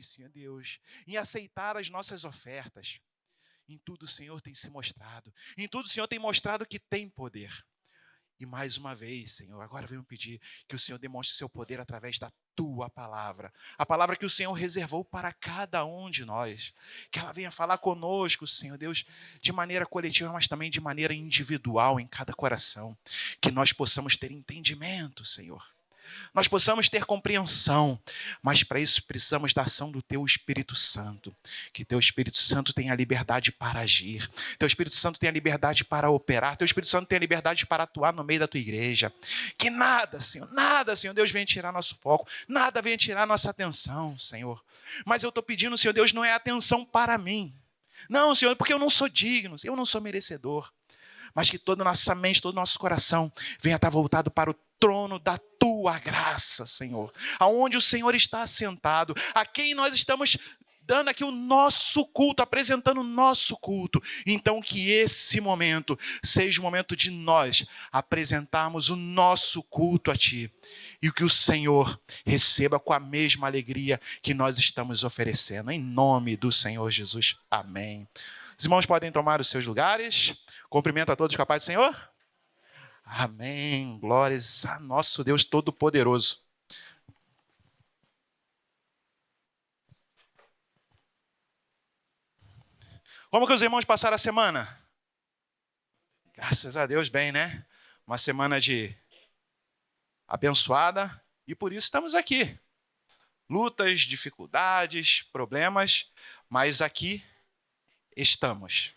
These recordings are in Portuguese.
Jesus, Senhor Deus, em aceitar as nossas ofertas. Em tudo o Senhor tem se mostrado. Em tudo o Senhor tem mostrado que tem poder. E mais uma vez, Senhor, agora venho pedir que o Senhor demonstre seu poder através da tua palavra. A palavra que o Senhor reservou para cada um de nós. Que ela venha falar conosco, Senhor Deus, de maneira coletiva, mas também de maneira individual em cada coração. Que nós possamos ter entendimento, Senhor. Nós possamos ter compreensão, mas para isso precisamos da ação do Teu Espírito Santo. Que Teu Espírito Santo tenha liberdade para agir, Teu Espírito Santo tenha liberdade para operar, Teu Espírito Santo tenha liberdade para atuar no meio da Tua igreja. Que nada, Senhor Deus, venha tirar nosso foco, nada venha tirar nossa atenção, Senhor. Mas eu estou pedindo, Senhor Deus, não é atenção para mim. Não, Senhor, porque eu não sou digno, eu não sou merecedor. Mas que toda a nossa mente, todo o nosso coração venha estar voltado para o trono da Tua graça, Senhor. Aonde o Senhor está assentado, a quem nós estamos dando aqui o nosso culto, apresentando o nosso culto. Então que esse momento seja o momento de nós apresentarmos o nosso culto a Ti. E que o Senhor receba com a mesma alegria que nós estamos oferecendo. Em nome do Senhor Jesus. Amém. Os irmãos podem tomar os seus lugares. Cumprimento a todos com a paz do Senhor. Amém. Glórias a nosso Deus Todo-Poderoso. Como que os irmãos passaram a semana? Graças a Deus, bem, né? Uma semana de abençoada e por isso estamos aqui. Lutas, dificuldades, problemas, mas aqui estamos.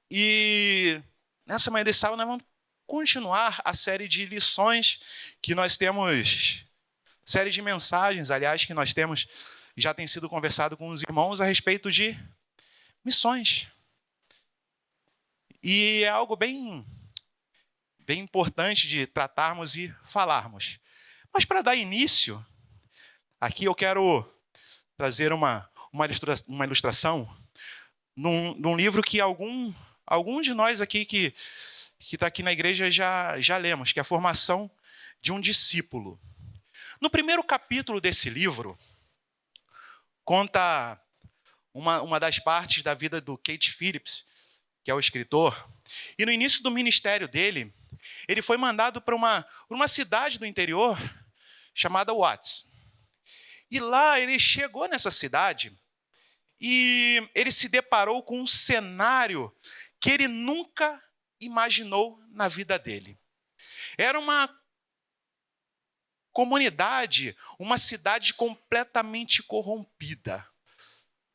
E nessa manhã de sábado nós vamos continuar a série de lições que nós temos, série de mensagens, aliás, que nós temos, já tem sido conversado com os irmãos a respeito de missões. E é algo bem importante de tratarmos e falarmos. Mas para dar início, aqui eu quero trazer uma ilustração num livro que algum de nós aqui que está aqui na igreja já lemos, que é a formação de um discípulo. No primeiro capítulo desse livro, conta uma das partes da vida do Kate Phillips, que é o escritor, e no início do ministério dele, ele foi mandado para uma cidade do interior chamada Watts. E lá ele chegou nessa cidade e ele se deparou com um cenário que ele nunca imaginou na vida dele. Era uma comunidade, uma cidade completamente corrompida.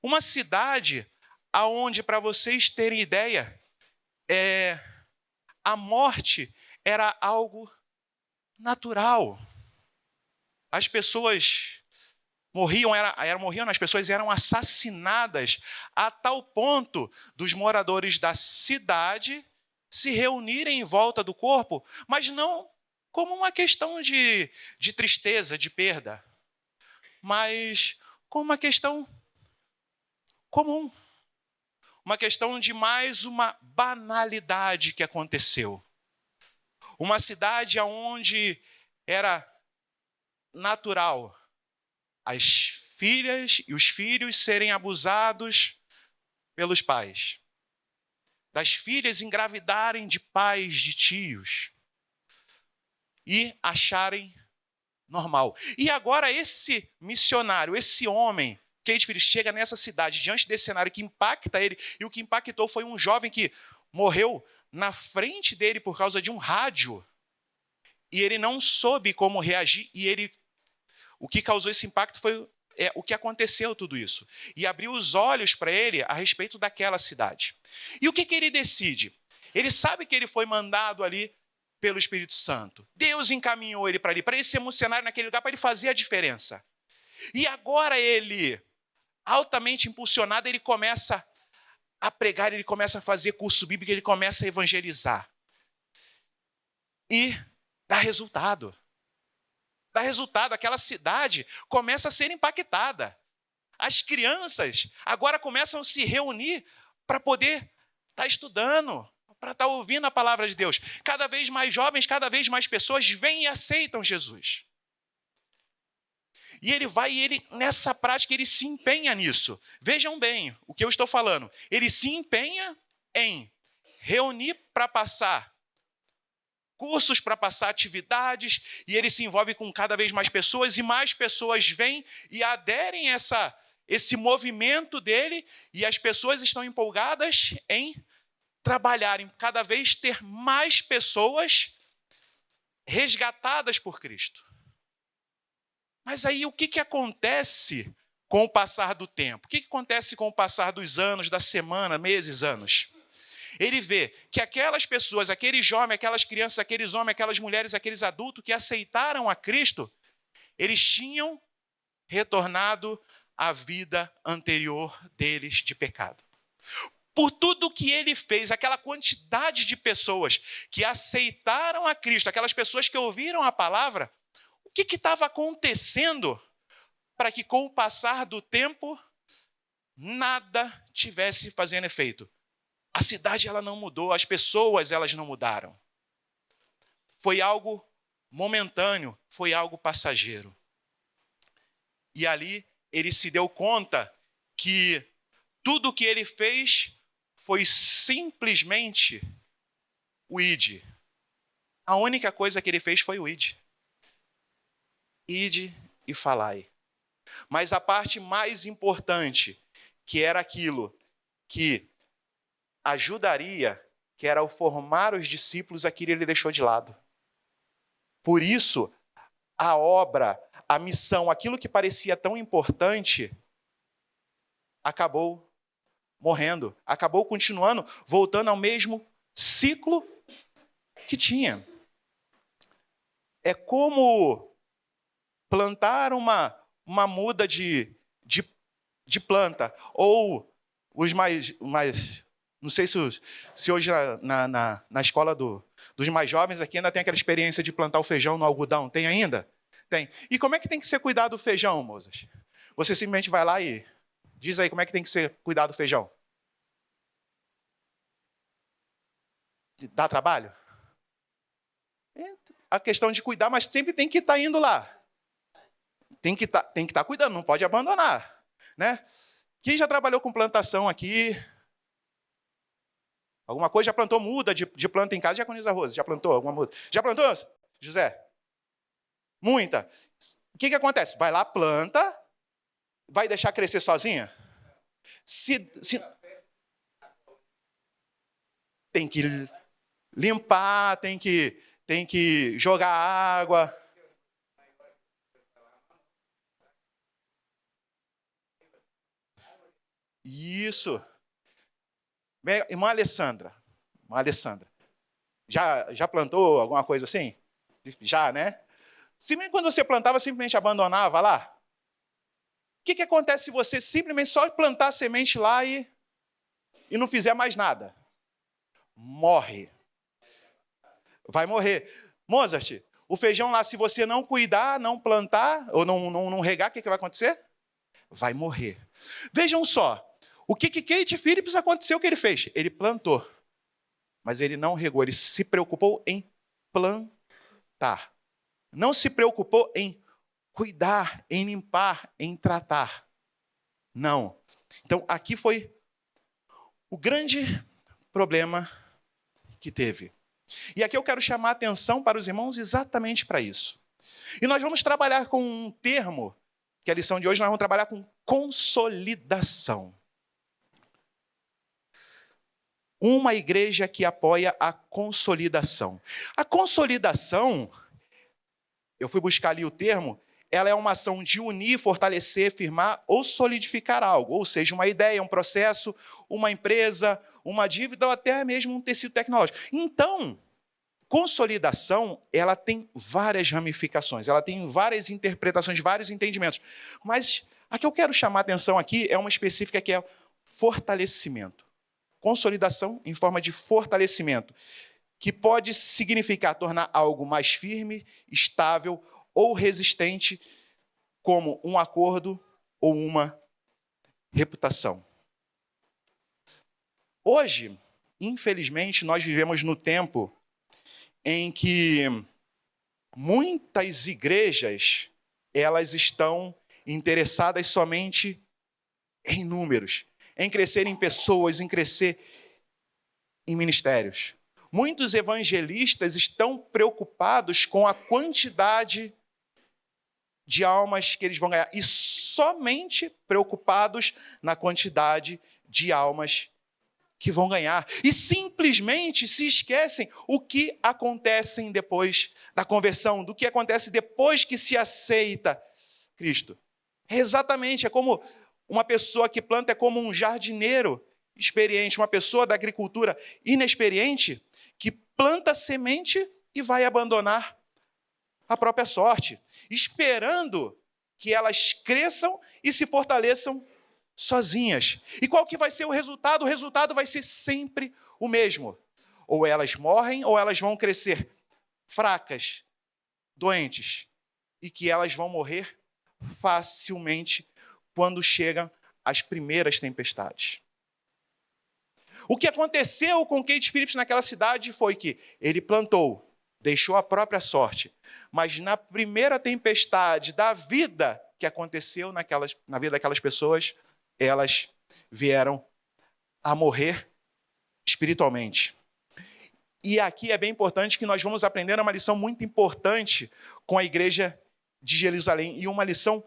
Uma cidade aonde, para vocês terem ideia, a morte era algo natural. As pessoas morriam, as pessoas eram assassinadas a tal ponto dos moradores da cidade se reunirem em volta do corpo, mas não como uma questão de tristeza, de perda, mas como uma questão comum. Uma questão de mais uma banalidade que aconteceu. Uma cidade onde era natural as filhas e os filhos serem abusados pelos pais. Das filhas engravidarem de pais, de tios. E acharem normal. E agora esse missionário, esse homem, Kate Phillips, chega nessa cidade, diante desse cenário que impacta ele, e o que impactou foi um jovem que morreu na frente dele por causa de um rádio. E ele não soube como reagir, e o que causou esse impacto foi o que aconteceu tudo isso. E abriu os olhos para ele a respeito daquela cidade. E o que ele decide? Ele sabe que ele foi mandado ali pelo Espírito Santo. Deus encaminhou ele para ele ser missionário naquele lugar, para ele fazer a diferença. E agora ele, altamente impulsionado, ele começa a pregar, ele começa a fazer curso bíblico, ele começa a evangelizar. E dá resultado. Aquela cidade começa a ser impactada. As crianças agora começam a se reunir para poder estar estudando, para estar ouvindo a palavra de Deus. Cada vez mais jovens, cada vez mais pessoas vêm e aceitam Jesus. E ele vai, e ele, nessa prática, ele se empenha nisso. Vejam bem o que eu estou falando. Ele se empenha em reunir para passar cursos, para passar atividades, e ele se envolve com cada vez mais pessoas vêm e aderem a esse movimento dele, e as pessoas estão empolgadas em trabalhar, em cada vez ter mais pessoas resgatadas por Cristo. Mas aí o que acontece com o passar do tempo? O que acontece com o passar dos anos, da semana, meses, anos? Ele vê que aquelas pessoas, aqueles jovens, aquelas crianças, aqueles homens, aquelas mulheres, aqueles adultos que aceitaram a Cristo, eles tinham retornado à vida anterior deles de pecado. Por tudo que ele fez, aquela quantidade de pessoas que aceitaram a Cristo, aquelas pessoas que ouviram a palavra, o que estava acontecendo para que com o passar do tempo nada tivesse fazendo efeito? A cidade ela não mudou, as pessoas elas não mudaram. Foi algo momentâneo, foi algo passageiro. E ali ele se deu conta que tudo o que ele fez foi simplesmente o id. A única coisa que ele fez foi o id. Ide e falai. Mas a parte mais importante, que era aquilo que ajudaria, que era o formar os discípulos, aquilo ele deixou de lado. Por isso, a obra, a missão, aquilo que parecia tão importante, acabou morrendo, acabou continuando, voltando ao mesmo ciclo que tinha. É como plantar uma muda de planta, ou os mais não sei se hoje na escola dos mais jovens aqui ainda tem aquela experiência de plantar o feijão no algodão. Tem ainda? Tem. E como é que tem que ser cuidado do feijão, moças? Você simplesmente vai lá e diz aí como é que tem que ser cuidado do feijão. Dá trabalho? A questão de cuidar, mas sempre tem que estar indo lá. Tem que estar cuidando, não pode abandonar. Né? Quem já trabalhou com plantação aqui? Alguma coisa? Já plantou muda de planta em casa? Já conhece a Rosa? Já plantou alguma muda? Já plantou, José? Muita. O que acontece? Vai lá, planta, vai deixar crescer sozinha? Tem que limpar, tem que jogar água. Isso. Irmã Alessandra. Já plantou alguma coisa assim? Já, né? Quando você plantava, simplesmente abandonava lá. O que acontece se você simplesmente só plantar a semente lá e não fizer mais nada? Morre. Vai morrer. Mozart, o feijão lá, se você não cuidar, não plantar, ou não regar, o que vai acontecer? Vai morrer. Vejam só, o que Kate Phillips aconteceu, o que ele fez? Ele plantou, mas ele não regou, ele se preocupou em plantar. Não se preocupou em cuidar, em limpar, em tratar. Não. Então, aqui foi o grande problema que teve. E aqui eu quero chamar a atenção para os irmãos exatamente para isso. E nós vamos trabalhar com um termo, que a lição de hoje nós vamos trabalhar com consolidação. Uma igreja que apoia a consolidação. A consolidação, eu fui buscar ali o termo, ela é uma ação de unir, fortalecer, firmar ou solidificar algo. Ou seja, uma ideia, um processo, uma empresa, uma dívida ou até mesmo um tecido tecnológico. Então, consolidação, ela tem várias ramificações, ela tem várias interpretações, vários entendimentos. Mas a que eu quero chamar a atenção aqui é uma específica que é fortalecimento. Consolidação em forma de fortalecimento, que pode significar tornar algo mais firme, estável ou resistente, como um acordo ou uma reputação. Hoje, infelizmente, nós vivemos no tempo em que muitas igrejas elas estão interessadas somente em números, em crescer em pessoas, em crescer em ministérios. Muitos evangelistas estão preocupados com a quantidade de almas que eles vão ganhar e somente preocupados na quantidade de almas que vão ganhar. E simplesmente se esquecem o que acontece depois da conversão, do que acontece depois que se aceita Cristo. É como uma pessoa que planta, é como um jardineiro experiente, uma pessoa da agricultura inexperiente que planta semente e vai abandonar a própria sorte, esperando que elas cresçam e se fortaleçam sozinhas. E qual que vai ser o resultado? O resultado vai ser sempre o mesmo. Ou elas morrem, ou elas vão crescer fracas, doentes, e que elas vão morrer facilmente quando chegam as primeiras tempestades. O que aconteceu com Kate Phillips naquela cidade foi que ele plantou, deixou a própria sorte, mas na primeira tempestade da vida que aconteceu na vida daquelas pessoas, elas vieram a morrer espiritualmente. E aqui é bem importante que nós vamos aprender uma lição muito importante com a igreja de Jerusalém, e uma lição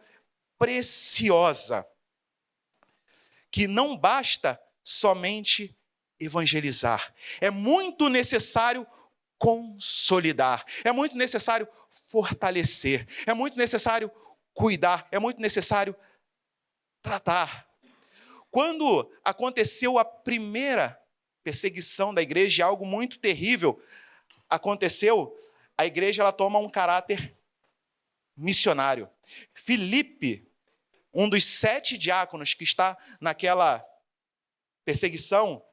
preciosa, que não basta somente evangelizar, é muito necessário consolidar, é muito necessário fortalecer, é muito necessário cuidar, é muito necessário tratar. Quando aconteceu a primeira perseguição da igreja, algo muito terrível aconteceu, a igreja ela toma um caráter missionário. Filipe, um dos 7 diáconos que está naquela perseguição,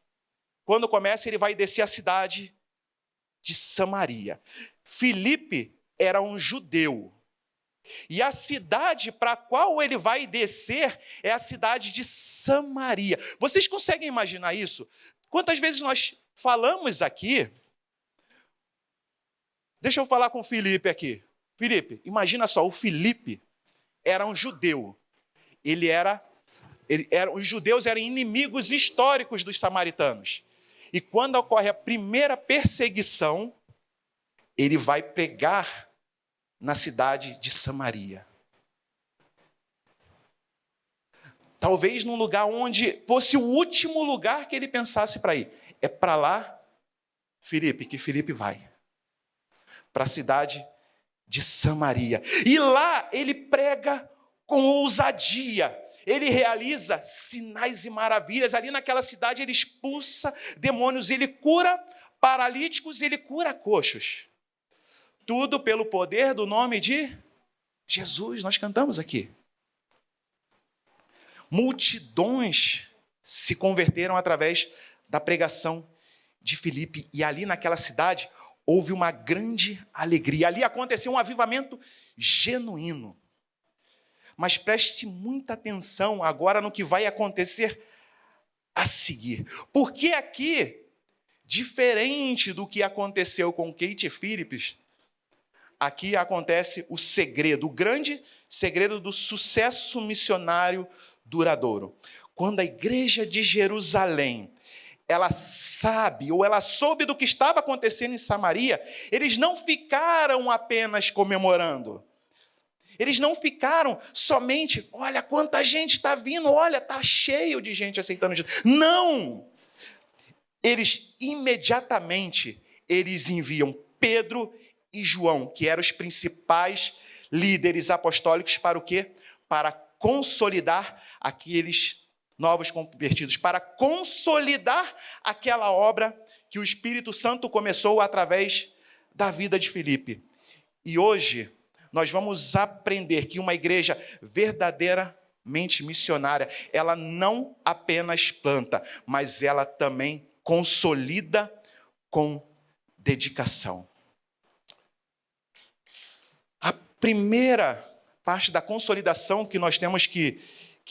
quando começa, ele vai descer a cidade de Samaria. Filipe era um judeu. E a cidade para a qual ele vai descer é a cidade de Samaria. Vocês conseguem imaginar isso? Quantas vezes nós falamos aqui? Deixa eu falar com o Filipe aqui. Filipe, imagina só, o Filipe era um judeu. Os judeus eram inimigos históricos dos samaritanos. E quando ocorre a primeira perseguição, ele vai pregar na cidade de Samaria. Talvez num lugar onde fosse o último lugar que ele pensasse para ir. É para lá, Filipe, que Filipe vai. Para a cidade de Samaria. E lá ele prega com ousadia. Ele realiza sinais e maravilhas. Ali naquela cidade ele expulsa demônios, ele cura paralíticos, ele cura coxos. Tudo pelo poder do nome de Jesus. Nós cantamos aqui. Multidões se converteram através da pregação de Filipe. E ali naquela cidade houve uma grande alegria. Ali aconteceu um avivamento genuíno. Mas preste muita atenção agora no que vai acontecer a seguir. Porque aqui, diferente do que aconteceu com Kate Phillips, aqui acontece o segredo, o grande segredo do sucesso missionário duradouro. Quando a igreja de Jerusalém, ela sabe, ou ela soube do que estava acontecendo em Samaria, eles não ficaram apenas comemorando. Eles não ficaram somente, olha quanta gente está vindo, olha, está cheio de gente aceitando Jesus. Não! Eles imediatamente, eles enviam Pedro e João, que eram os principais líderes apostólicos, para o quê? Para consolidar aqueles novos convertidos, para consolidar aquela obra que o Espírito Santo começou através da vida de Filipe. E hoje nós vamos aprender que uma igreja verdadeiramente missionária, ela não apenas planta, mas ela também consolida com dedicação. A primeira parte da consolidação que nós temos que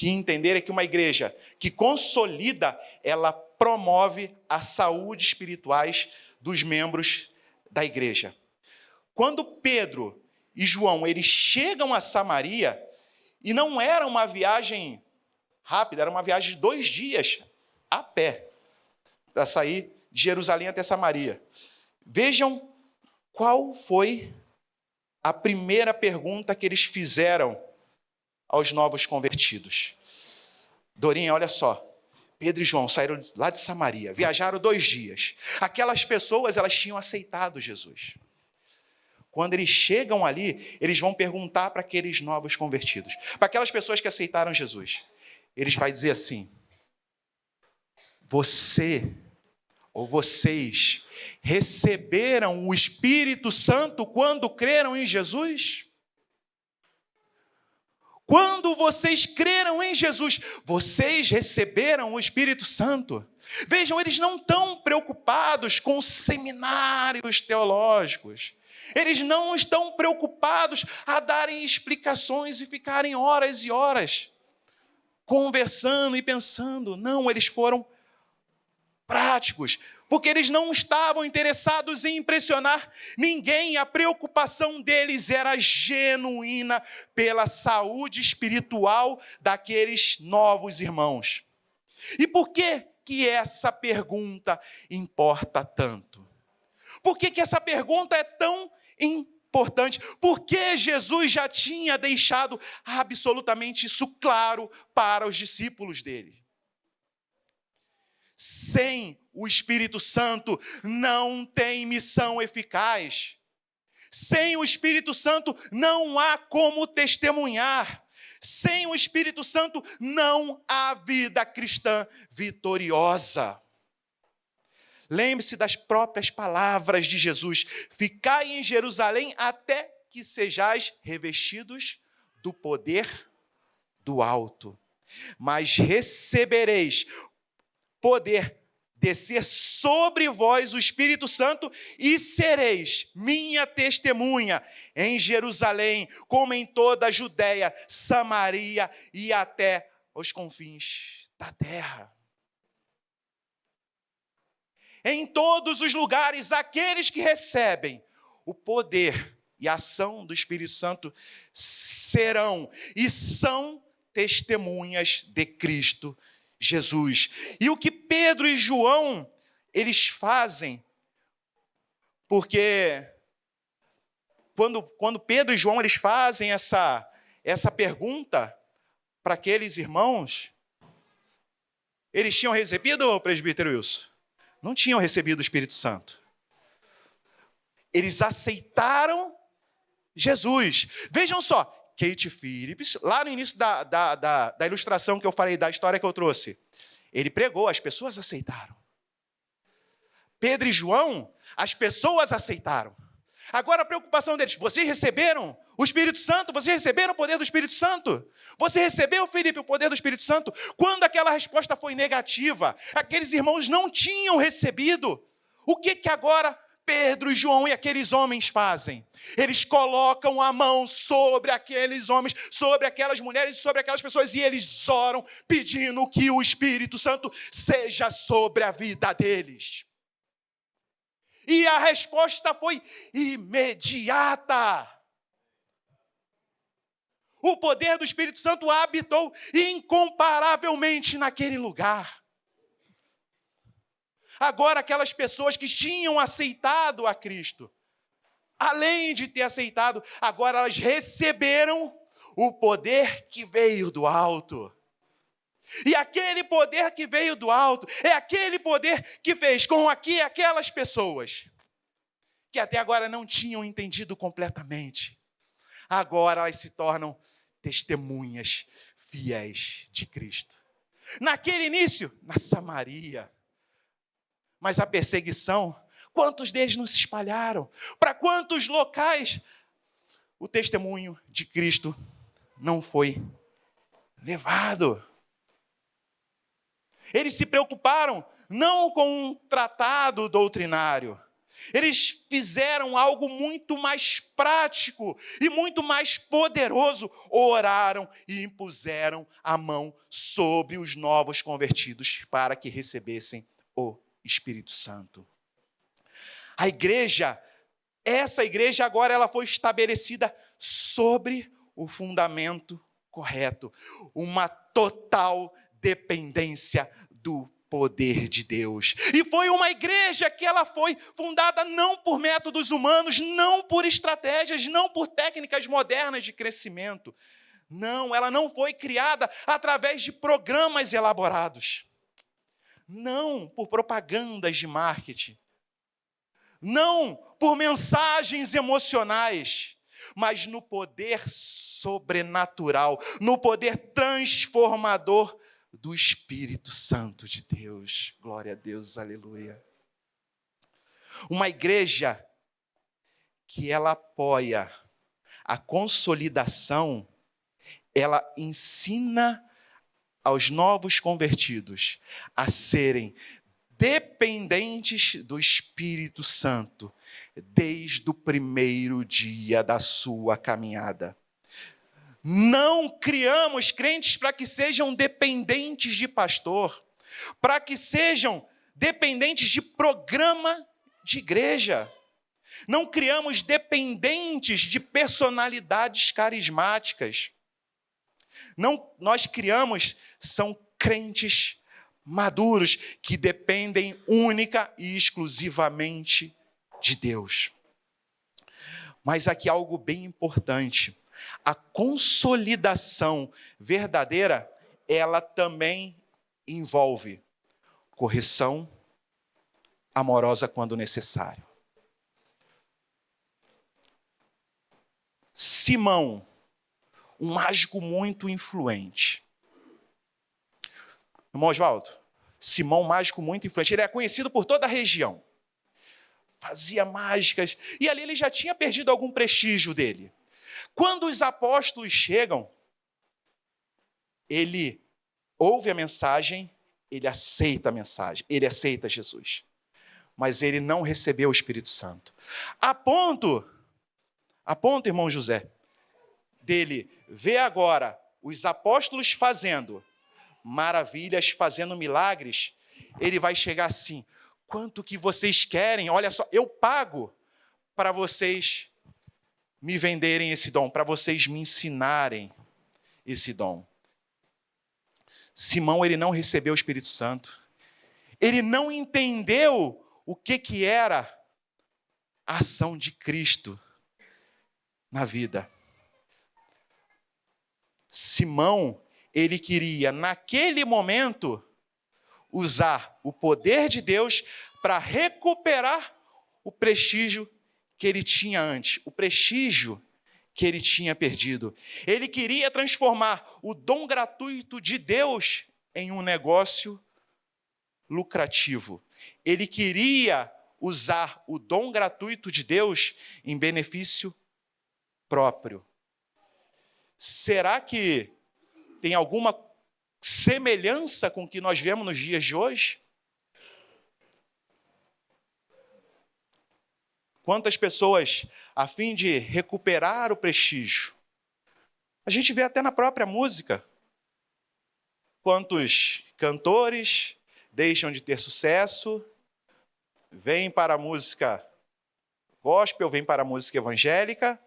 entender é que uma igreja que consolida, ela promove a saúde espirituais dos membros da igreja. Quando Pedro e João, eles chegam a Samaria, e não era uma viagem rápida, era uma viagem de 2 dias a pé, para sair de Jerusalém até Samaria. Vejam qual foi a primeira pergunta que eles fizeram aos novos convertidos. Dorinha, olha só. Pedro e João saíram lá de Samaria, viajaram 2 dias. Aquelas pessoas, elas tinham aceitado Jesus. Quando eles chegam ali, eles vão perguntar para aqueles novos convertidos, para aquelas pessoas que aceitaram Jesus. Eles vão dizer assim: você ou vocês receberam o Espírito Santo quando creram em Jesus? Quando vocês creram em Jesus, vocês receberam o Espírito Santo. Vejam, eles não estão preocupados com seminários teológicos. Eles não estão preocupados a darem explicações e ficarem horas e horas conversando e pensando. Não, eles foram práticos, porque eles não estavam interessados em impressionar ninguém. A preocupação deles era genuína pela saúde espiritual daqueles novos irmãos. E por que essa pergunta importa tanto? Por que essa pergunta é tão importante? Porque Jesus já tinha deixado absolutamente isso claro para os discípulos dele. Sem o Espírito Santo não tem missão eficaz. Sem o Espírito Santo não há como testemunhar. Sem o Espírito Santo não há vida cristã vitoriosa. Lembre-se das próprias palavras de Jesus: ficai em Jerusalém até que sejais revestidos do poder do alto. Mas recebereis poder descer sobre vós o Espírito Santo e sereis minha testemunha em Jerusalém, como em toda a Judéia, Samaria e até os confins da terra. Em todos os lugares, aqueles que recebem o poder e a ação do Espírito Santo serão e são testemunhas de Cristo Jesus. E o que Pedro e João, eles fazem, porque quando Pedro e João, eles fazem essa pergunta para aqueles irmãos, eles tinham recebido, o presbítero Wilson? Não tinham recebido o Espírito Santo. Eles aceitaram Jesus. Vejam só, Kate Phillips, lá no início da ilustração que eu falei, da história que eu trouxe, ele pregou, as pessoas aceitaram. Pedro e João, as pessoas aceitaram. Agora a preocupação deles: vocês receberam o Espírito Santo? Vocês receberam o poder do Espírito Santo? Você recebeu, Filipe, o poder do Espírito Santo? Quando aquela resposta foi negativa, aqueles irmãos não tinham recebido, o que agora Pedro e João e aqueles homens fazem? Eles colocam a mão sobre aqueles homens, sobre aquelas mulheres e sobre aquelas pessoas, e eles oram pedindo que o Espírito Santo seja sobre a vida deles. E a resposta foi imediata. O poder do Espírito Santo habitou incomparavelmente naquele lugar. Agora, aquelas pessoas que tinham aceitado a Cristo, além de ter aceitado, agora elas receberam o poder que veio do alto. E aquele poder que veio do alto é aquele poder que fez com que aquelas pessoas que até agora não tinham entendido completamente, agora elas se tornam testemunhas fiéis de Cristo. Naquele início, na Samaria, mas a perseguição, quantos deles não se espalharam? Para quantos locais o testemunho de Cristo não foi levado? Eles se preocuparam não com um tratado doutrinário. Eles fizeram algo muito mais prático e muito mais poderoso. Oraram e impuseram a mão sobre os novos convertidos para que recebessem o Espírito Santo. A igreja essa igreja agora ela foi estabelecida sobre o fundamento correto, uma total dependência do poder de Deus. E foi uma igreja que ela foi fundada não por métodos humanos, não por estratégias, não por técnicas modernas de crescimento. Não, ela não foi criada através de programas elaborados. Não por propagandas de marketing. Não por mensagens emocionais, mas no poder sobrenatural, no poder transformador do Espírito Santo de Deus. Glória a Deus, aleluia. Uma igreja que ela apoia a consolidação, ela ensina aos novos convertidos a serem dependentes do Espírito Santo desde o primeiro dia da sua caminhada. Não criamos crentes para que sejam dependentes de pastor, para que sejam dependentes de programa de igreja. Não criamos dependentes de personalidades carismáticas. Não, nós criamos, são crentes maduros, que dependem única e exclusivamente de Deus. Mas aqui algo bem importante. A consolidação verdadeira, ela também envolve correção amorosa quando necessário. Simão, um mágico muito influente. Irmão Oswaldo, Simão, mágico muito influente, ele é conhecido por toda a região. Fazia mágicas, e ali ele já tinha perdido algum prestígio dele. Quando os apóstolos chegam, ele ouve a mensagem, ele aceita a mensagem, ele aceita Jesus. Mas ele não recebeu o Espírito Santo. A ponto, irmão José, dele ver agora os apóstolos fazendo maravilhas, fazendo milagres, ele vai chegar assim: quanto que vocês querem? Olha só, eu pago para vocês me venderem esse dom, para vocês me ensinarem esse dom. Simão, ele não recebeu o Espírito Santo. Ele não entendeu o que era a ação de Cristo na vida. Simão, ele queria, naquele momento, usar o poder de Deus para recuperar o prestígio que ele tinha antes, o prestígio que ele tinha perdido. Ele queria transformar o dom gratuito de Deus em um negócio lucrativo. Ele queria usar o dom gratuito de Deus em benefício próprio. Será que tem alguma semelhança com o que nós vemos nos dias de hoje? Quantas pessoas, a fim de recuperar o prestígio, a gente vê até na própria música, quantos cantores deixam de ter sucesso, vêm para a música gospel, vêm para a música evangélica,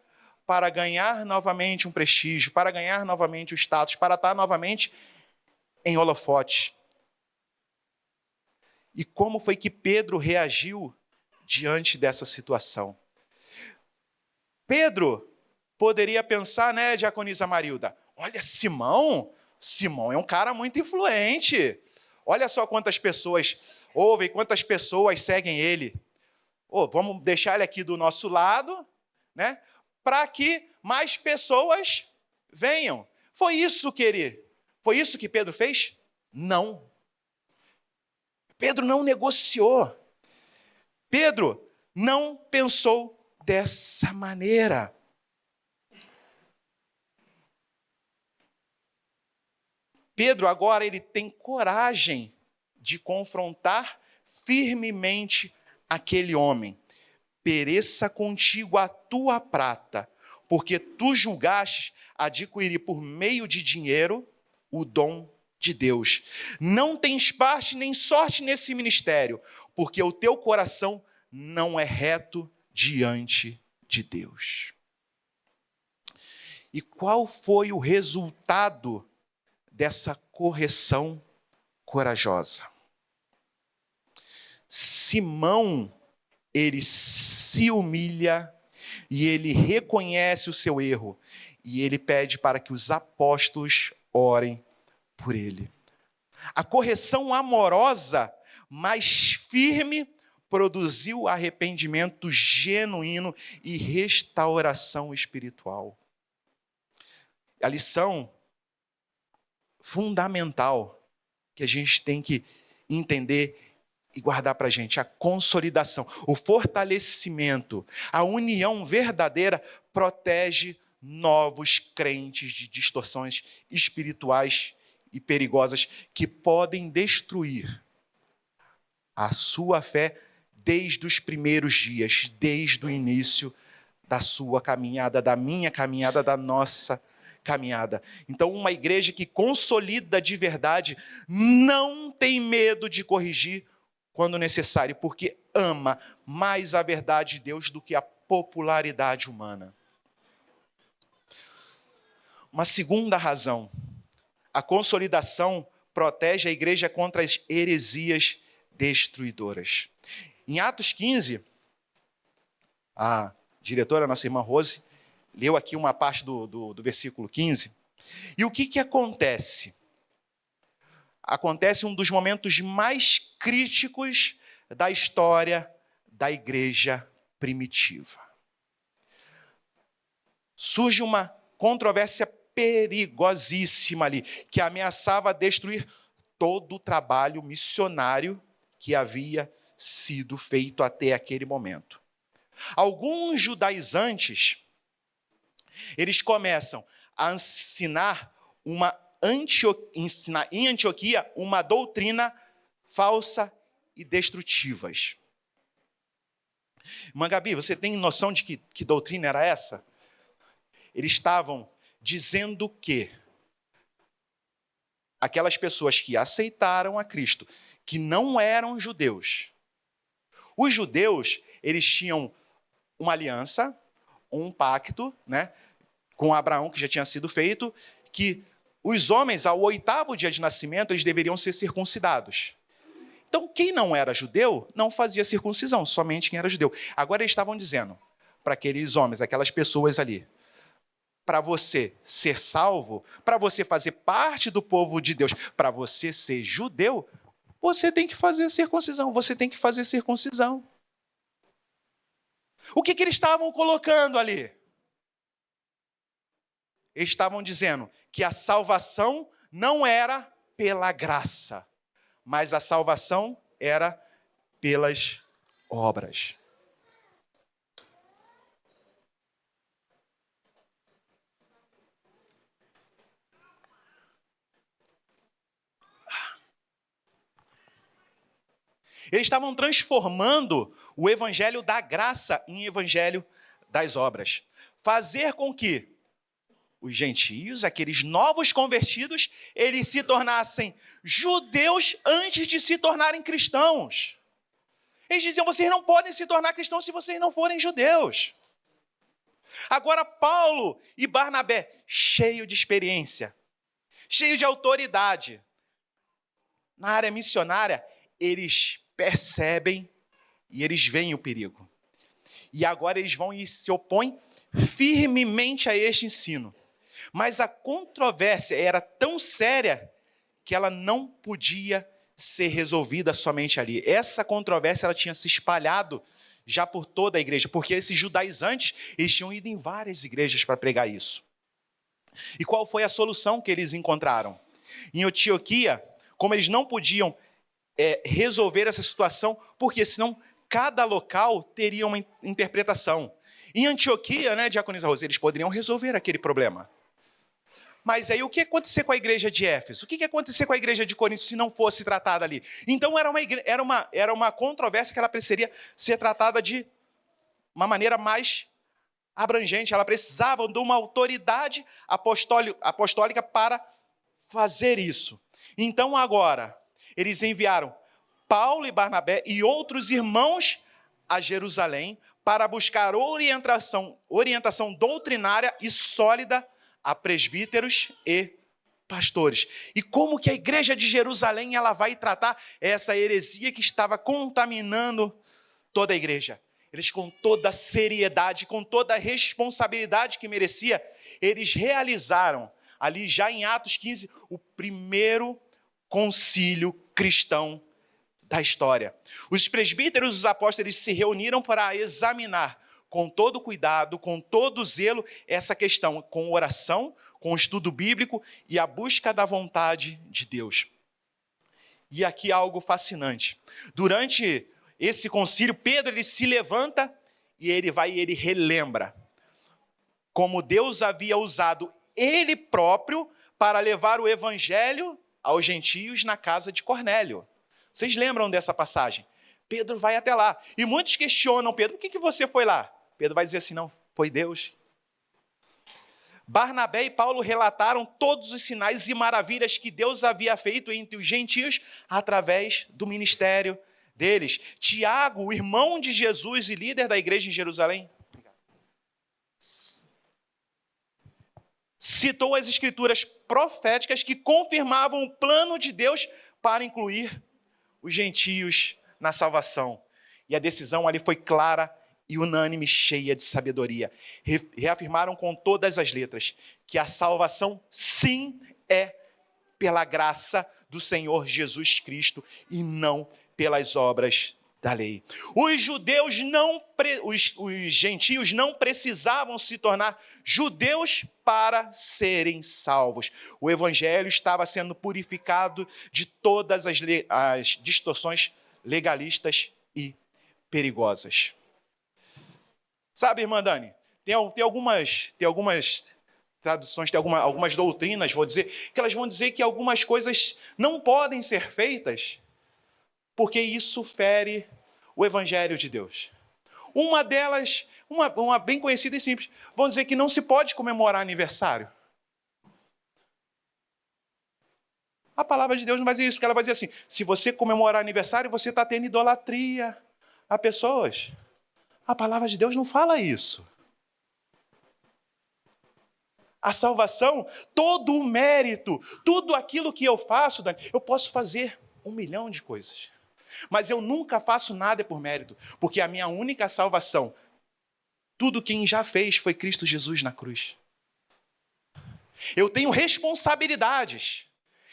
para ganhar novamente um prestígio, para ganhar novamente o status, para estar novamente em holofote. E como foi que Pedro reagiu diante dessa situação? Pedro poderia pensar, né, diaconisa Marilda, olha, Simão é um cara muito influente. Olha só quantas pessoas ouvem, quantas pessoas seguem ele. Vamos deixar ele aqui do nosso lado, né, para que mais pessoas venham. Foi isso que Pedro fez? Não. Pedro não negociou. Pedro não pensou dessa maneira. Pedro agora ele tem coragem de confrontar firmemente aquele homem. Pereça contigo a tua prata, porque tu julgastes adquirir por meio de dinheiro o dom de Deus. Não tens parte nem sorte nesse ministério, porque o teu coração não é reto diante de Deus. E qual foi o resultado dessa correção corajosa? Simão, ele se humilha e ele reconhece o seu erro e ele pede para que os apóstolos orem por ele. A correção amorosa, mas firme, produziu arrependimento genuíno e restauração espiritual. A lição fundamental que a gente tem que entender e guardar para a gente: a consolidação, o fortalecimento, a união verdadeira protege novos crentes de distorções espirituais e perigosas que podem destruir a sua fé desde os primeiros dias, desde o início da sua caminhada, da minha caminhada, da nossa caminhada. Então, uma igreja que consolida de verdade não tem medo de corrigir quando necessário, porque ama mais a verdade de Deus do que a popularidade humana. Uma segunda razão: a consolidação protege a igreja contra as heresias destruidoras. Em Atos 15, a diretora, a nossa irmã Rose, leu aqui uma parte do versículo 15. E o que acontece? Acontece um dos momentos mais críticos da história da igreja primitiva. Surge uma controvérsia perigosíssima ali, que ameaçava destruir todo o trabalho missionário que havia sido feito até aquele momento. Alguns judaizantes, eles começam a ensinar em Antioquia uma doutrina falsa e destrutivas. Irmã Gabi, você tem noção de que doutrina era essa? Eles estavam dizendo que aquelas pessoas que aceitaram a Cristo, que não eram judeus, os judeus, eles tinham uma aliança, um pacto, né, com Abraão, que já tinha sido feito, que os homens, ao 8º dia de nascimento, eles deveriam ser circuncidados. Então, quem não era judeu, não fazia circuncisão, somente quem era judeu. Agora eles estavam dizendo para aqueles homens, aquelas pessoas ali: para você ser salvo, para você fazer parte do povo de Deus, para você ser judeu, você tem que fazer circuncisão, você tem que fazer circuncisão. O que eles estavam colocando ali? Eles estavam dizendo que a salvação não era pela graça, mas a salvação era pelas obras. Eles estavam transformando o evangelho da graça em evangelho das obras. Fazer com que os gentios, aqueles novos convertidos, eles se tornassem judeus antes de se tornarem cristãos. Eles diziam: vocês não podem se tornar cristãos se vocês não forem judeus. Agora Paulo e Barnabé, cheio de experiência, cheio de autoridade, na área missionária, eles percebem e eles veem o perigo. E agora eles vão e se opõem firmemente a este ensino. Mas a controvérsia era tão séria que ela não podia ser resolvida somente ali. Essa controvérsia ela tinha se espalhado já por toda a igreja, porque esses judaizantes, eles tinham ido em várias igrejas para pregar isso. E qual foi a solução que eles encontraram? Em Antioquia, como eles não podiam resolver essa situação, porque senão cada local teria uma interpretação. Em Antioquia, né, Diaconisa Rosa, eles poderiam resolver aquele problema. Mas aí o que ia acontecer com a igreja de Éfeso? O que ia acontecer com a igreja de Corinto se não fosse tratada ali? Então era uma controvérsia que ela precisaria ser tratada de uma maneira mais abrangente. Ela precisava de uma autoridade apostólica para fazer isso. Então agora, eles enviaram Paulo e Barnabé e outros irmãos a Jerusalém para buscar orientação doutrinária e sólida a presbíteros e pastores. E como que a igreja de Jerusalém ela vai tratar essa heresia que estava contaminando toda a igreja? Eles, com toda a seriedade, com toda a responsabilidade que merecia, eles realizaram, ali já em Atos 15, o primeiro concílio cristão da história. Os presbíteros e os apóstolos se reuniram para examinar com todo cuidado, com todo zelo, essa questão, com oração, com o estudo bíblico e a busca da vontade de Deus. E aqui algo fascinante. Durante esse concílio, Pedro ele se levanta e ele relembra como Deus havia usado ele próprio para levar o evangelho aos gentios na casa de Cornélio. Vocês lembram dessa passagem? Pedro vai até lá. E muitos questionam Pedro, por que você foi lá? Pedro vai dizer assim, não, foi Deus. Barnabé e Paulo relataram todos os sinais e maravilhas que Deus havia feito entre os gentios através do ministério deles. Tiago, o irmão de Jesus e líder da igreja em Jerusalém, citou as escrituras proféticas que confirmavam o plano de Deus para incluir os gentios na salvação. E a decisão ali foi clara e unânime, cheia de sabedoria. Reafirmaram com todas as letras que a salvação, sim, é pela graça do Senhor Jesus Cristo e não pelas obras da lei. Os gentios não precisavam se tornar judeus para serem salvos. O evangelho estava sendo purificado de todas as distorções legalistas e perigosas. Sabe, irmã Dani, tem algumas traduções, tem algumas doutrinas, vou dizer, que elas vão dizer que algumas coisas não podem ser feitas porque isso fere o evangelho de Deus. Uma delas, uma bem conhecida e simples, vão dizer que não se pode comemorar aniversário. A palavra de Deus não vai dizer isso, porque ela vai dizer assim, se você comemorar aniversário, você está tendo idolatria a pessoas. A palavra de Deus não fala isso. A salvação, todo o mérito, tudo aquilo que eu faço, Dani, eu posso fazer 1 milhão de coisas. Mas eu nunca faço nada por mérito, porque a minha única salvação, tudo quem já fez foi Cristo Jesus na cruz. Eu tenho responsabilidades,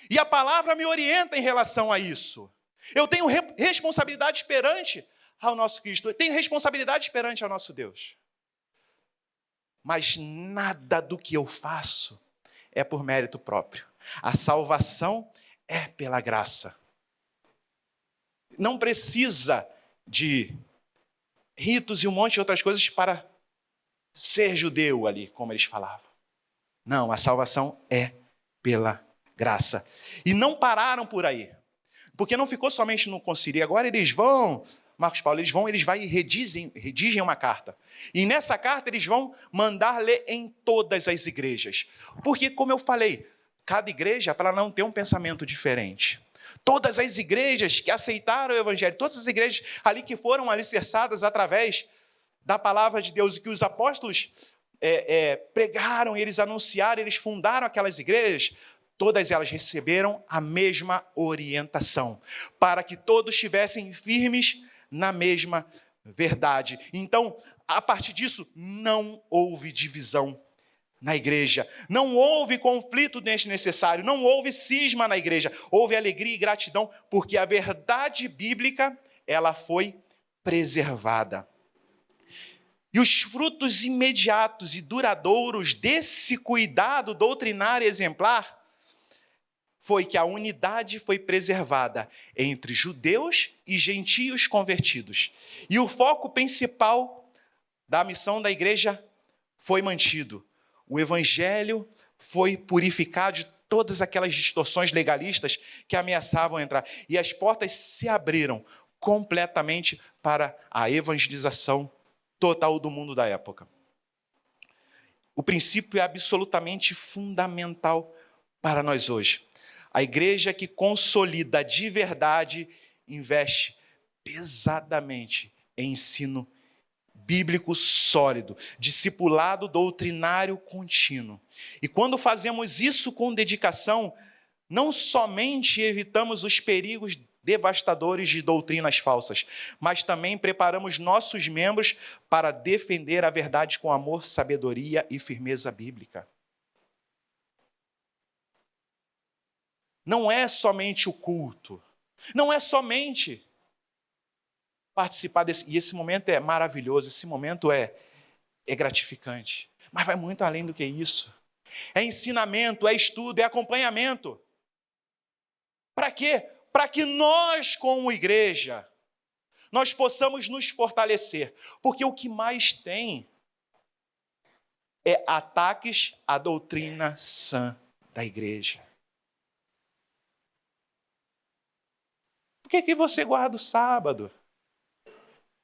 e a palavra me orienta em relação a isso. Eu tenho responsabilidades perante ao nosso Cristo, eu tenho responsabilidades perante ao nosso Deus. Mas nada do que eu faço é por mérito próprio. A salvação é pela graça. Não precisa de ritos e um monte de outras coisas para ser judeu ali, como eles falavam. Não, a salvação é pela graça. E não pararam por aí. Porque não ficou somente no concílio. Agora eles vão, Marcos Paulo, eles vão e redigem uma carta. E nessa carta eles vão mandar ler em todas as igrejas. Porque, como eu falei, cada igreja, para não ter um pensamento diferente. Todas as igrejas que aceitaram o evangelho, todas as igrejas ali que foram alicerçadas através da palavra de Deus e que os apóstolos pregaram, eles anunciaram, eles fundaram aquelas igrejas, todas elas receberam a mesma orientação, para que todos estivessem firmes na mesma verdade. Então, a partir disso, não houve divisão na igreja, não houve conflito desnecessário, não houve cisma na igreja, houve alegria e gratidão, porque a verdade bíblica, ela foi preservada. E os frutos imediatos e duradouros desse cuidado doutrinário exemplar foi que a unidade foi preservada entre judeus e gentios convertidos. E o foco principal da missão da igreja foi mantido. O evangelho foi purificado de todas aquelas distorções legalistas que ameaçavam entrar. E as portas se abriram completamente para a evangelização total do mundo da época. O princípio é absolutamente fundamental para nós hoje. A igreja que consolida de verdade investe pesadamente em ensino bíblico sólido, discipulado doutrinário contínuo. E quando fazemos isso com dedicação, não somente evitamos os perigos devastadores de doutrinas falsas, mas também preparamos nossos membros para defender a verdade com amor, sabedoria e firmeza bíblica. Não é somente o culto, não é somente participar desse, e esse momento é maravilhoso, esse momento é gratificante, mas vai muito além do que isso. É ensinamento, é estudo, é acompanhamento. Para quê? Para que nós, como igreja, nós possamos nos fortalecer. Porque o que mais tem é ataques à doutrina sã da igreja. Por que você guarda o sábado?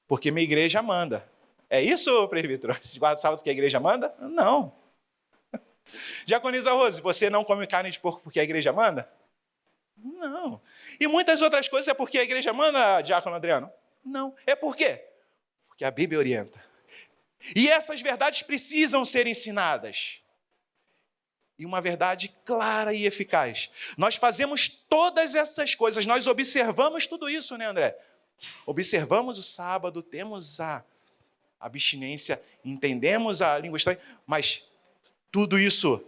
Porque minha igreja manda. É isso, presbítero? Guarda o sábado porque a igreja manda? Não. Diaconisa Rose, você não come carne de porco porque a igreja manda? Não. E muitas outras coisas é porque a igreja manda, Diácono Adriano? Não. É por quê? Porque a Bíblia orienta. E essas verdades precisam ser ensinadas. E uma verdade clara e eficaz. Nós fazemos todas essas coisas, nós observamos tudo isso, né, André? Observamos o sábado, temos a abstinência, entendemos a língua estranha, mas tudo isso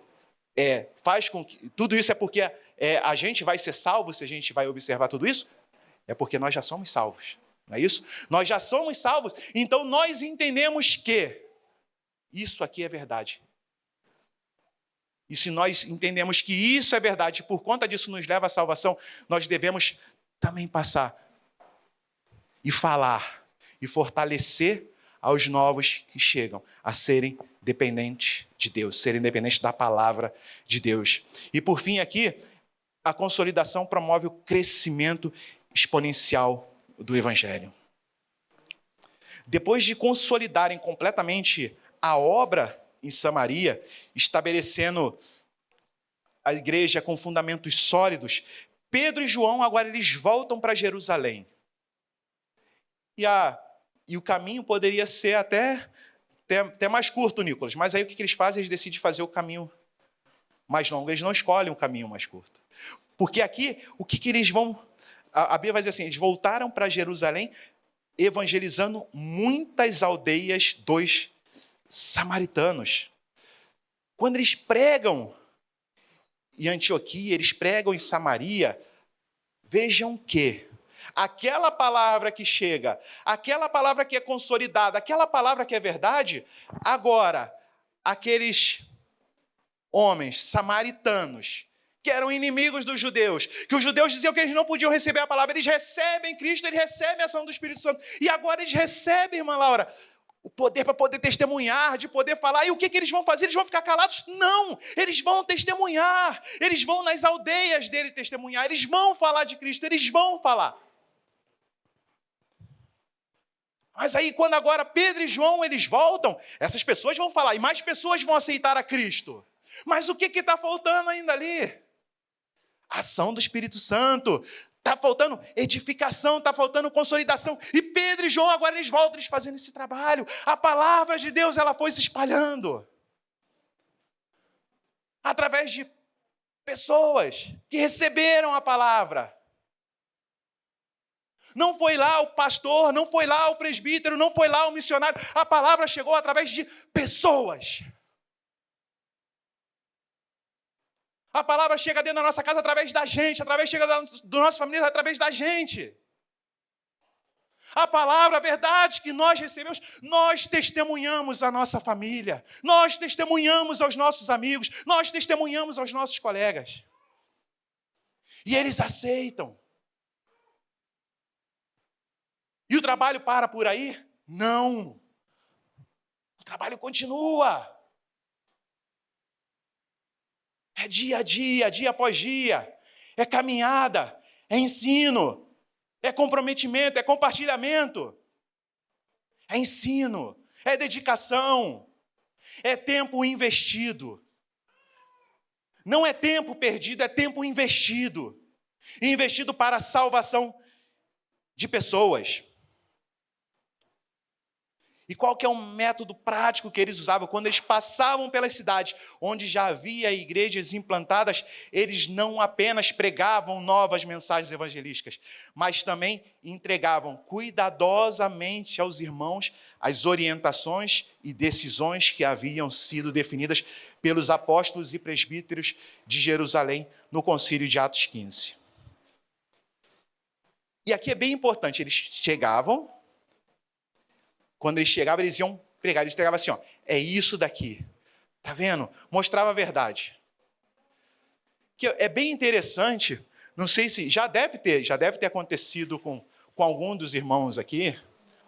faz com que... Tudo isso é porque a gente vai ser salvo se a gente vai observar tudo isso? É porque nós já somos salvos, não é isso? Nós já somos salvos, então nós entendemos que isso aqui é verdade. E se nós entendemos que isso é verdade, e por conta disso nos leva à salvação, nós devemos também passar e falar e fortalecer aos novos que chegam a serem dependentes de Deus, serem dependentes da palavra de Deus. E por fim aqui, a consolidação promove o crescimento exponencial do Evangelho. Depois de consolidarem completamente a obra em Samaria, estabelecendo a igreja com fundamentos sólidos, Pedro e João agora eles voltam para Jerusalém. E o caminho poderia ser até mais curto, Nicolas, mas aí o que eles fazem? Eles decidem fazer o caminho mais longo, eles não escolhem um caminho mais curto. Porque aqui, o que eles vão... A Bíblia vai dizer assim, eles voltaram para Jerusalém evangelizando muitas aldeias dos samaritanos. Quando eles pregam em Antioquia, eles pregam em Samaria, vejam que aquela palavra que chega, aquela palavra que é consolidada, aquela palavra que é verdade, agora, aqueles homens samaritanos, que eram inimigos dos judeus, que os judeus diziam que eles não podiam receber a palavra, eles recebem Cristo, eles recebem a ação do Espírito Santo, e agora eles recebem, irmã Laura, o poder para poder testemunhar, de poder falar. E o que eles vão fazer? Eles vão ficar calados? Não! Eles vão testemunhar. Eles vão nas aldeias dele testemunhar. Eles vão falar de Cristo. Eles vão falar. Mas aí, quando agora Pedro e João, eles voltam, essas pessoas vão falar. E mais pessoas vão aceitar a Cristo. Mas o que está faltando ainda ali? A ação do Espírito Santo. Está faltando edificação, está faltando consolidação. E Pedro e João agora eles voltam, eles fazendo esse trabalho. A palavra de Deus ela foi se espalhando. Através de pessoas que receberam a palavra. Não foi lá o pastor, não foi lá o presbítero, não foi lá o missionário. A palavra chegou através de pessoas. A palavra chega dentro da nossa casa através da gente, chega do nosso família através da gente. A palavra, a verdade que nós recebemos, nós testemunhamos a nossa família, nós testemunhamos aos nossos amigos, nós testemunhamos aos nossos colegas. E eles aceitam. E o trabalho para por aí? Não. O trabalho continua. É dia a dia, dia após dia. É caminhada, é ensino, é comprometimento, é compartilhamento. É ensino, é dedicação, é tempo investido. Não é tempo perdido, é tempo investido. Investido para a salvação de pessoas. E qual que é o método prático que eles usavam? Quando eles passavam pelas cidades onde já havia igrejas implantadas, eles não apenas pregavam novas mensagens evangelísticas, mas também entregavam cuidadosamente aos irmãos as orientações e decisões que haviam sido definidas pelos apóstolos e presbíteros de Jerusalém no concílio de Atos 15. E aqui é bem importante, eles chegavam. Quando eles chegavam, eles iam pregar. Eles pregavam assim, ó, é isso daqui. Tá vendo? Mostrava a verdade. Que é bem interessante, não sei se já deve ter acontecido com algum dos irmãos aqui,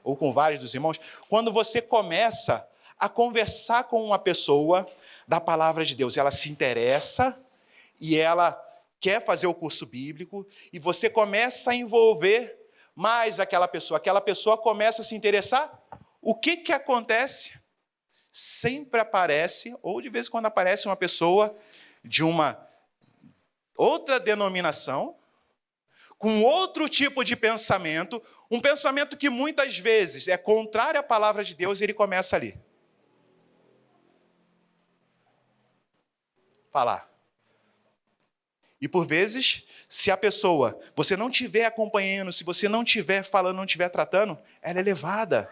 ou com vários dos irmãos, quando você começa a conversar com uma pessoa da palavra de Deus, ela se interessa e ela quer fazer o curso bíblico, e você começa a envolver mais aquela pessoa começa a se interessar. O que acontece? Sempre aparece, ou de vez em quando aparece uma pessoa de uma outra denominação, com outro tipo de pensamento, um pensamento que muitas vezes é contrário à palavra de Deus, e ele começa ali. Falar. E por vezes, se a pessoa, você não estiver acompanhando, se você não estiver falando, não estiver tratando, ela é levada.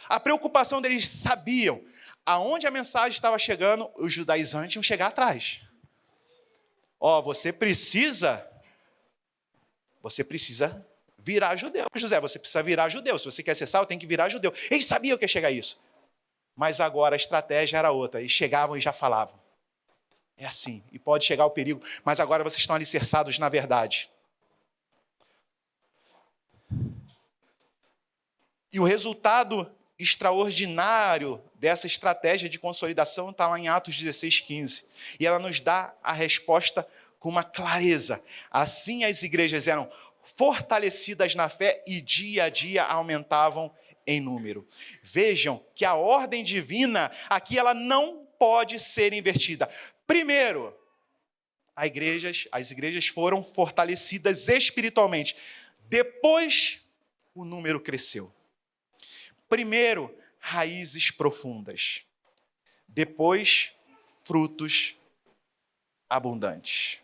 A preocupação deles, sabiam aonde a mensagem estava chegando, os judaizantes iam chegar atrás. Ó, você precisa virar judeu. José, você precisa virar judeu. Se você quer ser salvo, tem que virar judeu. Eles sabiam que ia chegar isso. Mas agora a estratégia era outra. Eles chegavam e já falavam. É assim, e pode chegar o perigo, mas agora vocês estão alicerçados na verdade. E o resultado extraordinário dessa estratégia de consolidação está lá em Atos 16:15. E ela nos dá a resposta com uma clareza. Assim as igrejas eram fortalecidas na fé e dia a dia aumentavam em número. Vejam que a ordem divina aqui ela não pode ser invertida. Primeiro, as igrejas foram fortalecidas espiritualmente. Depois, o número cresceu. Primeiro, raízes profundas. Depois, frutos abundantes.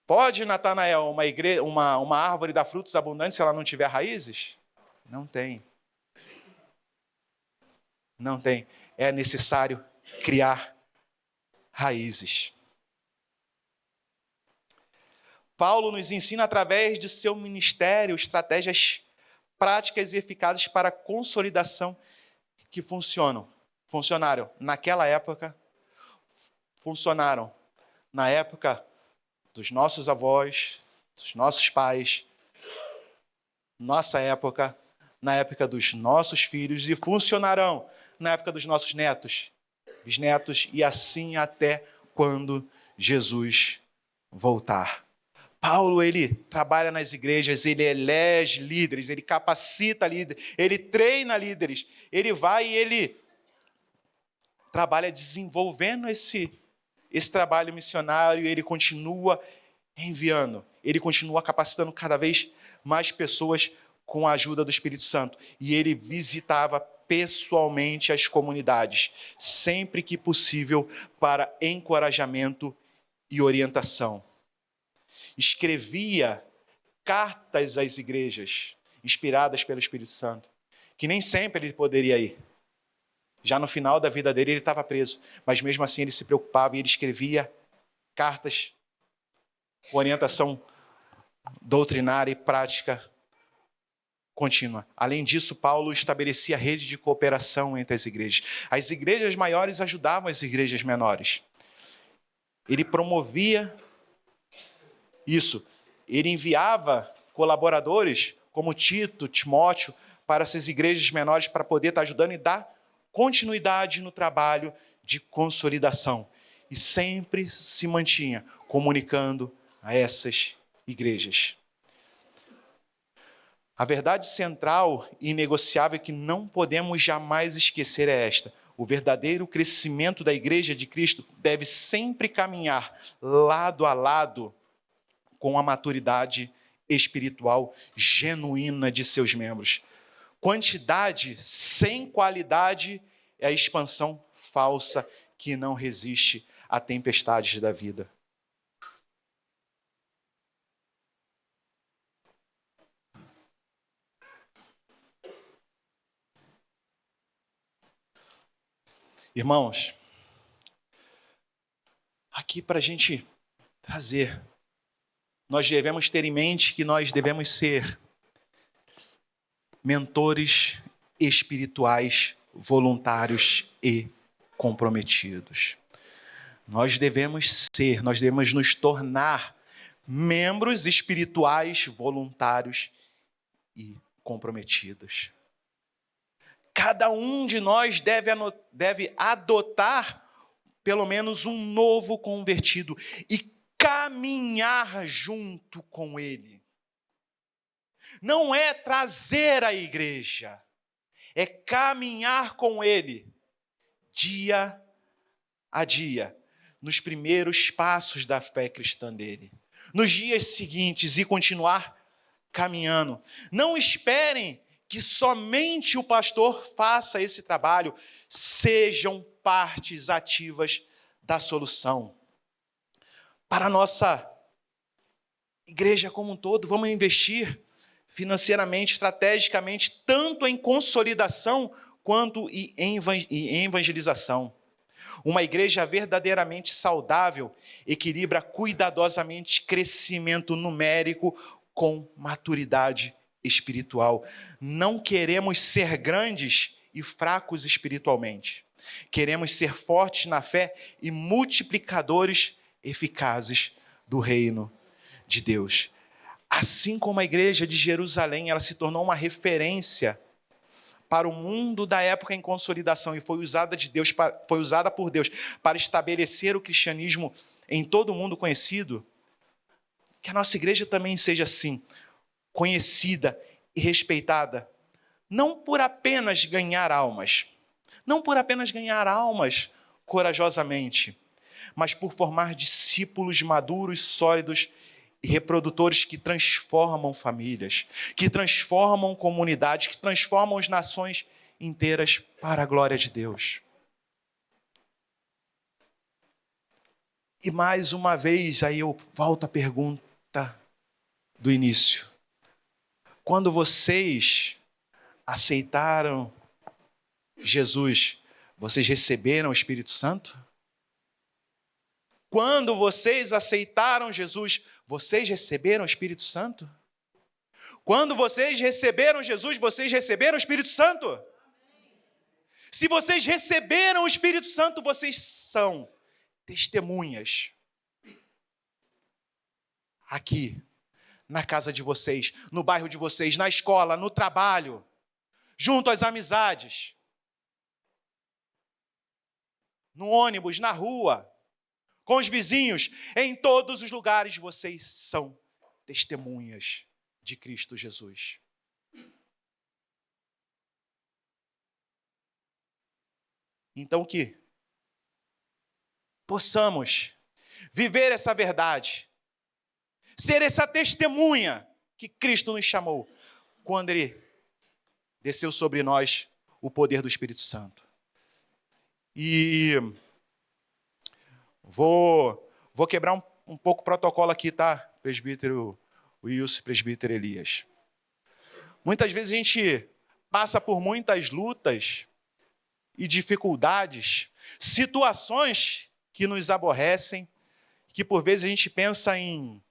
Pode, Natanael, uma árvore dar frutos abundantes se ela não tiver raízes? Não tem. Não tem. É necessário criar raízes. Paulo nos ensina, através de seu ministério, estratégias práticas e eficazes para a consolidação que funcionaram naquela época, funcionaram na época dos nossos avós, dos nossos pais, nossa época, na época dos nossos filhos, e funcionarão na época dos nossos netos, bisnetos, e assim até quando Jesus voltar. Paulo, ele trabalha nas igrejas, ele elege líderes, ele capacita líderes, ele treina líderes, ele vai e ele trabalha desenvolvendo esse trabalho missionário, ele continua enviando, ele continua capacitando cada vez mais pessoas com a ajuda do Espírito Santo. E ele visitava pessoalmente as comunidades, sempre que possível, para encorajamento e orientação. Escrevia cartas às igrejas, inspiradas pelo Espírito Santo, que nem sempre ele poderia ir. Já no final da vida dele, ele estava preso, mas mesmo assim ele se preocupava e ele escrevia cartas com orientação doutrinária e prática contínua. Além disso, Paulo estabelecia rede de cooperação entre as igrejas. As igrejas maiores ajudavam as igrejas menores. Ele promovia isso. Ele enviava colaboradores como Tito, Timóteo, para essas igrejas menores para poder estar ajudando e dar continuidade no trabalho de consolidação. E sempre se mantinha comunicando a essas igrejas. A verdade central e inegociável que não podemos jamais esquecer é esta: o verdadeiro crescimento da Igreja de Cristo deve sempre caminhar lado a lado com a maturidade espiritual genuína de seus membros. Quantidade sem qualidade é a expansão falsa que não resiste a tempestades da vida. Irmãos, aqui para a gente trazer, nós devemos ter em mente que nós devemos ser mentores espirituais, voluntários e comprometidos. Nós devemos nos tornar membros espirituais, voluntários e comprometidos. Cada um de nós deve adotar pelo menos um novo convertido e caminhar junto com ele. Não é trazer a igreja, é caminhar com ele dia a dia, nos primeiros passos da fé cristã dele, nos dias seguintes e continuar caminhando. Não esperem que somente o pastor faça esse trabalho, sejam partes ativas da solução. Para a nossa igreja como um todo, vamos investir financeiramente, estrategicamente, tanto em consolidação quanto em evangelização. Uma igreja verdadeiramente saudável equilibra cuidadosamente crescimento numérico com maturidade espiritual. Não queremos ser grandes e fracos espiritualmente. Queremos ser fortes na fé e multiplicadores eficazes do reino de Deus. Assim como a igreja de Jerusalém, ela se tornou uma referência para o mundo da época em consolidação e foi usada por Deus para estabelecer o cristianismo em todo o mundo conhecido, que a nossa igreja também seja assim, conhecida e respeitada, não por apenas ganhar almas, corajosamente, mas por formar discípulos maduros, sólidos e reprodutores que transformam famílias, que transformam comunidades, que transformam as nações inteiras para a glória de Deus. E mais uma vez, aí eu volto à pergunta do início. Quando vocês aceitaram Jesus, vocês receberam o Espírito Santo? Quando vocês aceitaram Jesus, vocês receberam o Espírito Santo? Quando vocês receberam Jesus, vocês receberam o Espírito Santo? Se vocês receberam o Espírito Santo, vocês são testemunhas. Aqui, na casa de vocês, no bairro de vocês, na escola, no trabalho, junto às amizades, no ônibus, na rua, com os vizinhos, em todos os lugares vocês são testemunhas de Cristo Jesus. Então que possamos viver essa verdade, ser essa testemunha que Cristo nos chamou, quando Ele desceu sobre nós o poder do Espírito Santo. E vou quebrar um pouco o protocolo aqui, tá? Presbítero Wilson, presbítero Elias. Muitas vezes a gente passa por muitas lutas e dificuldades, situações que nos aborrecem, que por vezes a gente pensa em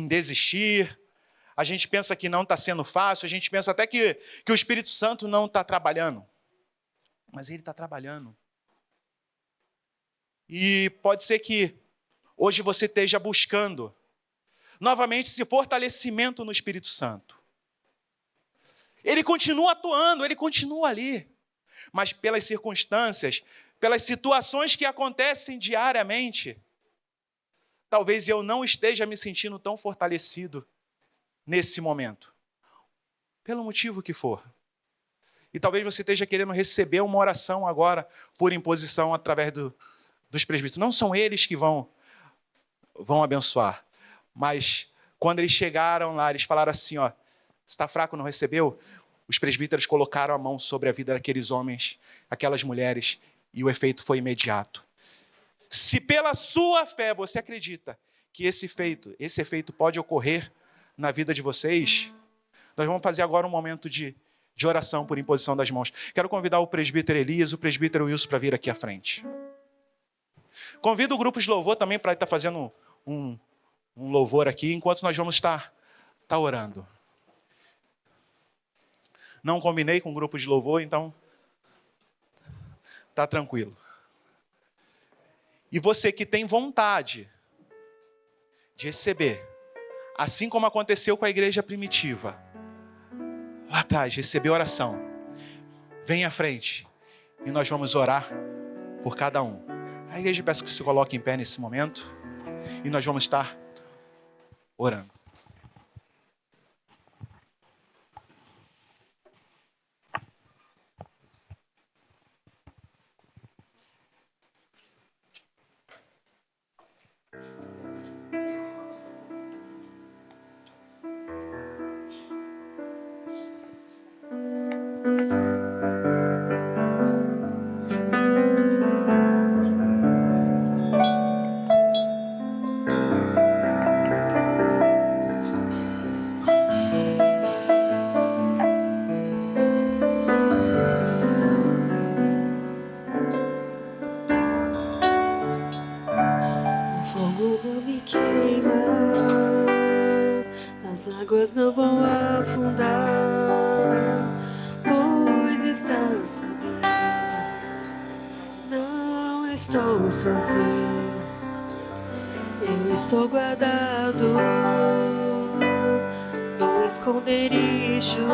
desistir, a gente pensa que não está sendo fácil, a gente pensa até que o Espírito Santo não está trabalhando. Mas Ele está trabalhando. E pode ser que hoje você esteja buscando novamente esse fortalecimento no Espírito Santo. Ele continua atuando, ele continua ali. Mas pelas circunstâncias, pelas situações que acontecem diariamente, talvez eu não esteja me sentindo tão fortalecido nesse momento. Pelo motivo que for. E talvez você esteja querendo receber uma oração agora, por imposição através dos presbíteros. Não são eles que vão abençoar. Mas quando eles chegaram lá, eles falaram assim, ó, você está fraco, não recebeu? Os presbíteros colocaram a mão sobre a vida daqueles homens, aquelas mulheres, e o efeito foi imediato. Se pela sua fé você acredita que esse efeito pode ocorrer na vida de vocês, nós vamos fazer agora um momento de oração por imposição das mãos. Quero convidar o presbítero Elias, o presbítero Wilson para vir aqui à frente. Convido o grupo de louvor também para estar fazendo um louvor aqui, enquanto nós vamos estar orando. Não combinei com o grupo de louvor, então está tranquilo. E você que tem vontade de receber, assim como aconteceu com a igreja primitiva, lá atrás, recebeu oração, vem à frente e nós vamos orar por cada um. A igreja peço que se coloque em pé nesse momento e nós vamos estar orando. Águas não vão afundar, pois estás comigo. Não estou sozinho, eu estou guardado no esconderijo